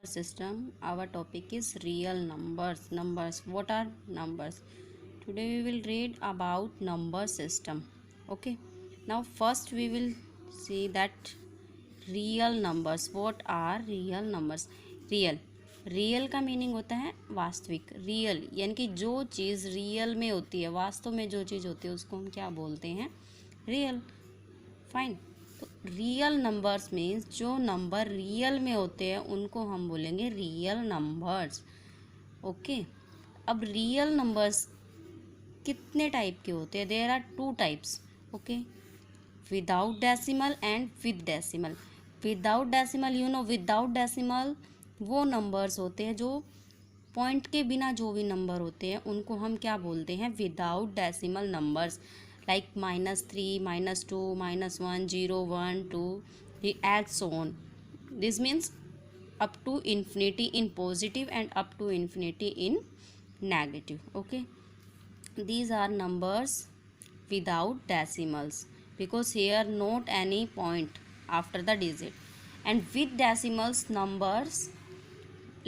system. Our topic is real numbers. What are numbers? Today we will read about number system. Okay, now first we will see that real numbers. What are real numbers? Real का meaning होता है वास्तविक। Real यानी कि जो चीज़ real में होती है, वास्तव में जो चीज़ होती है उसको हम क्या बोलते हैं? रियल। फाइन। तो रियल नंबर्स मीन्स जो नंबर रियल में होते हैं उनको हम बोलेंगे रियल नंबर्स। ओके, अब रियल नंबर्स कितने टाइप के होते हैं? There are two types. Okay, without decimal and with decimal. Without decimal, without decimal वो नंबर्स होते हैं जो पॉइंट के बिना जो भी नंबर होते हैं उनको हम क्या बोलते हैं? Without decimal numbers, like -3, -2, -1, 0, 1, 2 and so on. This means up to infinity in positive and up to infinity in negative. Okay, these are numbers without decimals because here not any point after the digit. And with decimals, numbers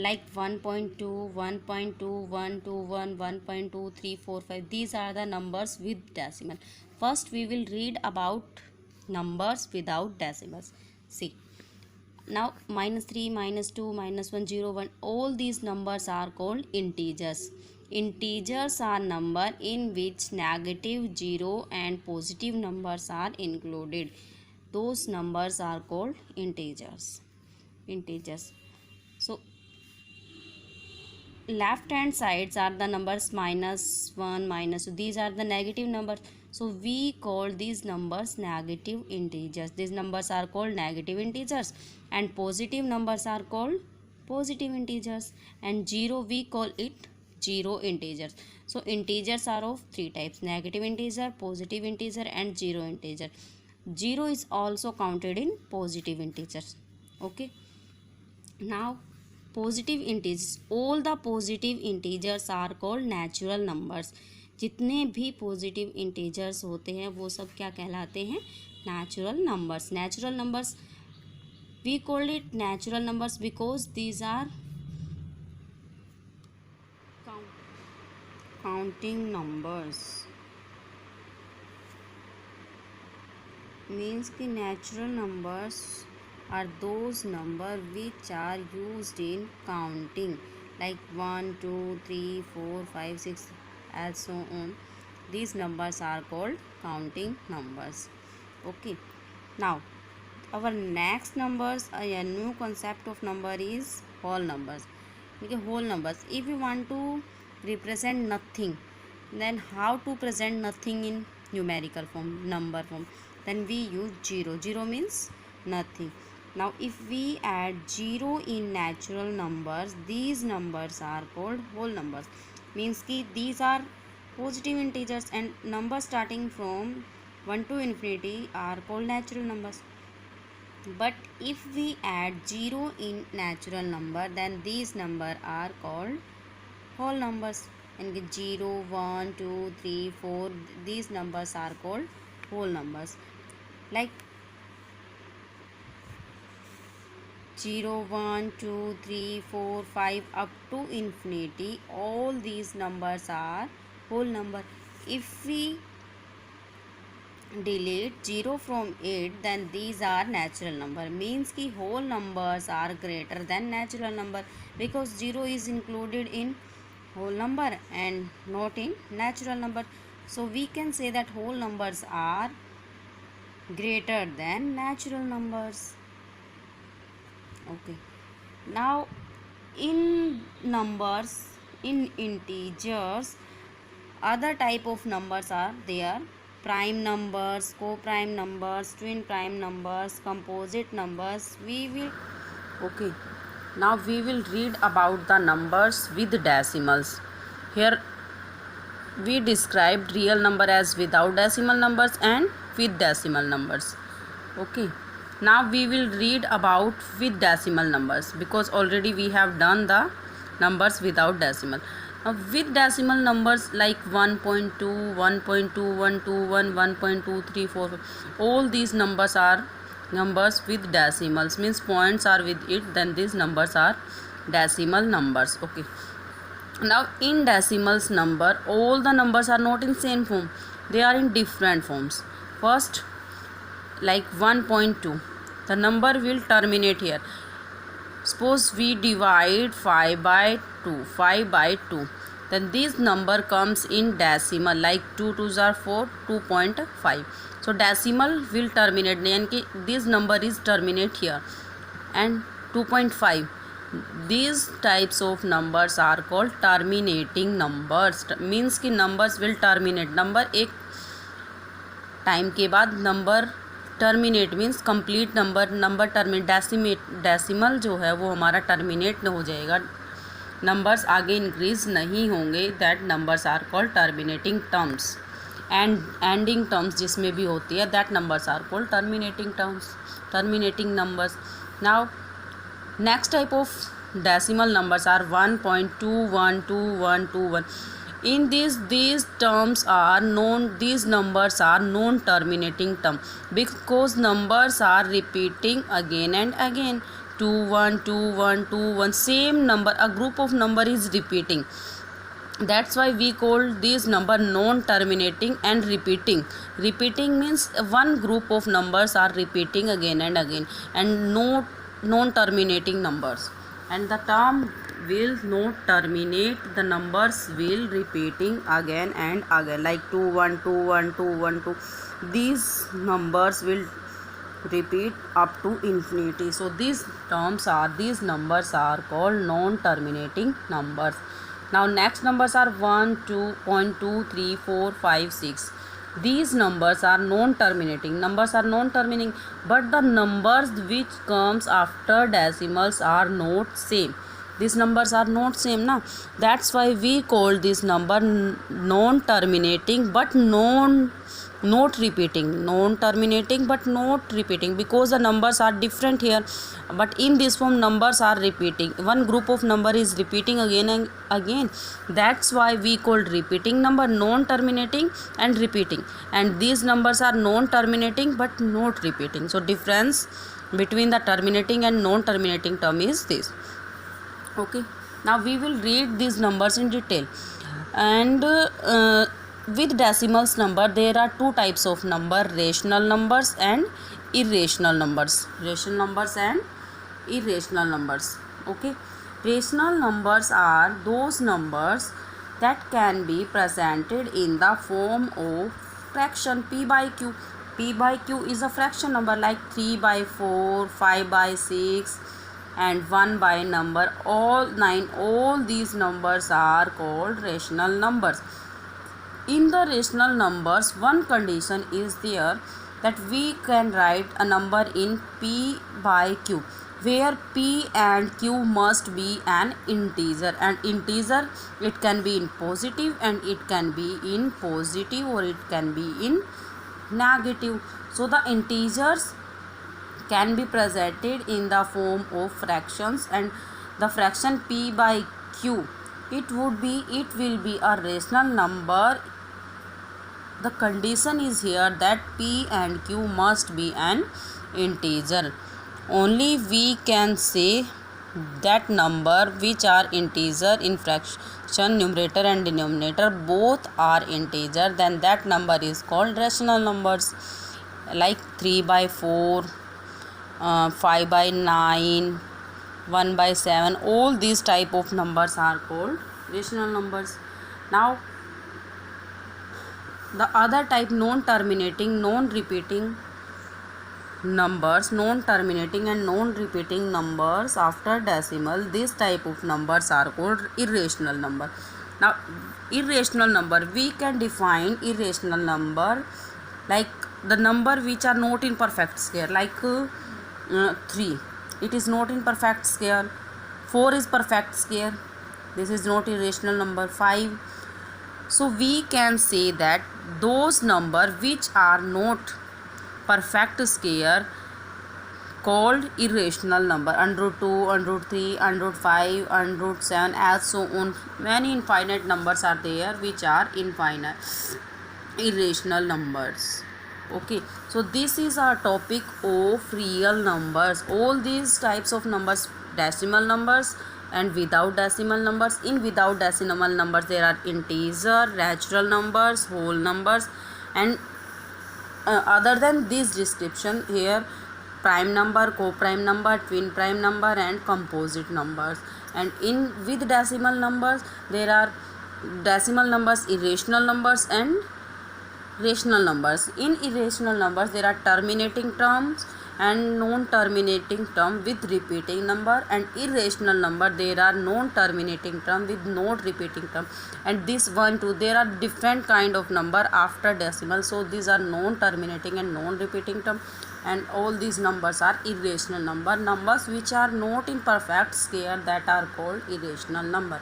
like 1.2, 1.2, 121, 1.2, 3, 4, 5, these are the numbers with decimal. First we will read about numbers without decimals. See, now -3, -2, -1, 0, 1, all these numbers are called integers. Integers are number in which negative, zero and positive numbers are included. Those numbers are called integers. So left hand sides are the numbers -1, -2, these are the negative numbers, so we call these numbers negative integers. These numbers are called negative integers, and positive numbers are called positive integers, and zero we call it zero integers. So integers are of three types: negative integer, positive integer, and zero integer. Zero is also counted in positive integers. Okay, now positive integers, all the positive integers are called natural numbers. जितने भी positive integers होते हैं वो सब क्या कहलाते हैं? Natural numbers. Natural numbers we called it natural numbers because these are counting numbers. Means कि नेचुरल नंबर्स are those number which are used in counting, like 1, 2, 3, 4, 5, 6 and so on. These numbers are called counting numbers. Okay, now our next numbers, a new concept of number is whole numbers. Okay, whole numbers, if you want to represent nothing, then how to present nothing in numerical form, number form? Then we use zero. Zero means nothing. Now if we add zero in natural numbers, these numbers are called whole numbers. Means कि these are positive integers, and numbers starting from 1 to infinity are called natural numbers. But if we add zero in natural number, then these number are called whole numbers. And 0, 1, 2, 3, 4, these numbers are called whole numbers. Like 0, 1, 2, 3, 4, 5 up to infinity, all these numbers are whole number. If we delete 0 from it, then these are natural number. Means कि whole numbers are greater than natural number because 0 is included in whole number and not in natural number. So we can say that whole numbers are greater than natural numbers. Okay, now in numbers, in integers, other type of numbers are there: prime numbers, co-prime numbers, twin prime numbers, composite numbers. Okay, now we will read about the numbers with decimals. Here we described real number as without decimal numbers and with decimal numbers. Okay, now we will read about with decimal numbers because already we have done the numbers without decimal. Now with decimal numbers like 1.2, 1.2, 121, 1.234, all these numbers are numbers with decimals, means points are with it, then these numbers are decimal numbers. Okay, now in decimals number, all the numbers are not in same form, they are in different forms. First, like 1.2, the number will terminate here. Suppose we divide 5 by 2, then this number comes in decimal, like 2 2s are 4, 2.5. So decimal will terminate, यानी this number is terminate here. And 2.5, these types of numbers are called terminating numbers. Means कि numbers will terminate, number एक time के बाद number terminate means complete number terminate, decimal जो है वो हमारा terminate हो जाएगा, नंबर्स आगे इंक्रीज नहीं होंगे, that numbers are called terminating terms. And ending terms जिसमें भी होती है, that numbers are called terminating terms, terminating numbers. Now next type of decimal numbers are 1.2122121. In these terms are known, these numbers are non terminating term because numbers are repeating again and again. 212121, same number, a group of number is repeating, that's why we call this number non terminating and repeating. Repeating means one group of numbers are repeating again and again, and no non terminating numbers, and the term will not terminate, the numbers will repeating again and again, like 21212112, these numbers will repeat up to infinity. So these numbers are called non terminating numbers. Now next numbers are 1 2.2 3 4 5 6. These numbers are non terminating, but the numbers which comes after decimals are not same. These numbers are not same na, that's why we call this number non terminating but not repeating, non terminating but not repeating, because the numbers are different here, but in this form numbers are repeating, one group of number is repeating again and again, that's why we called repeating number non terminating and repeating, and these numbers are non terminating but not repeating. So difference between the terminating and non terminating term is this. Okay, now we will read these numbers in detail. And with decimals number, there are two types of number, rational numbers and irrational numbers. Rational numbers and irrational numbers. Okay, rational numbers are those numbers that can be presented in the form of fraction p by q. P by q is a fraction number, like 3 by 4, 5 by 6 and 1 by number, all these numbers are called rational numbers. In the rational numbers, one condition is there, that we can write a number in p by q, where p and q must be an integer, and integer, it can be in positive and it can be in positive or it can be in negative. So the integers can be presented in the form of fractions, and the fraction p by q, it will be a rational number. The condition is here that p and q must be an integer. Only we can say that number which are integer in fraction, numerator and denominator both are integer, then that number is called rational numbers, like 3 by 4, 5 by 9, 1 by 7, all these type of numbers are called rational numbers. Now the other type, non terminating, non repeating numbers, non terminating and non repeating numbers after decimal, this type of numbers are called irrational number. Now irrational number, we can define irrational number like the number which are not in perfect square, like 3, it is not in perfect square. 4 is perfect square, this is not irrational number. 5, so we can say that those number which are not perfect square called irrational number. √2, √3, √5, √7, as so on, many infinite numbers are there which are infinite irrational numbers. Okay, so this is our topic of real numbers. All these types of numbers, decimal numbers, and without decimal numbers. In without decimal numbers there are integer, natural numbers, whole numbers, and other than this description here, prime number, co-prime number, twin prime number, and composite numbers. And in with decimal numbers there are decimal numbers, irrational numbers, and rational numbers. In irrational numbers there are terminating terms and non-terminating term with repeating number, and irrational number there are non-terminating term with not repeating term. And this one too, there are different kind of number after decimal, so these are non-terminating and non-repeating term, and all these numbers are irrational number. Numbers which are not in perfect square, that are called irrational number.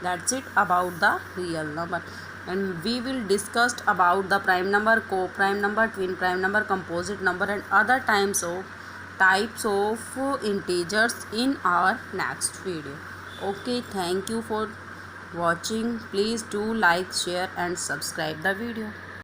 That's it about the real number. And we will discuss about the prime number, co-prime number, twin prime number, composite number, and other types of integers in our next video. Okay, thank you for watching. Please do like, share, and subscribe the video.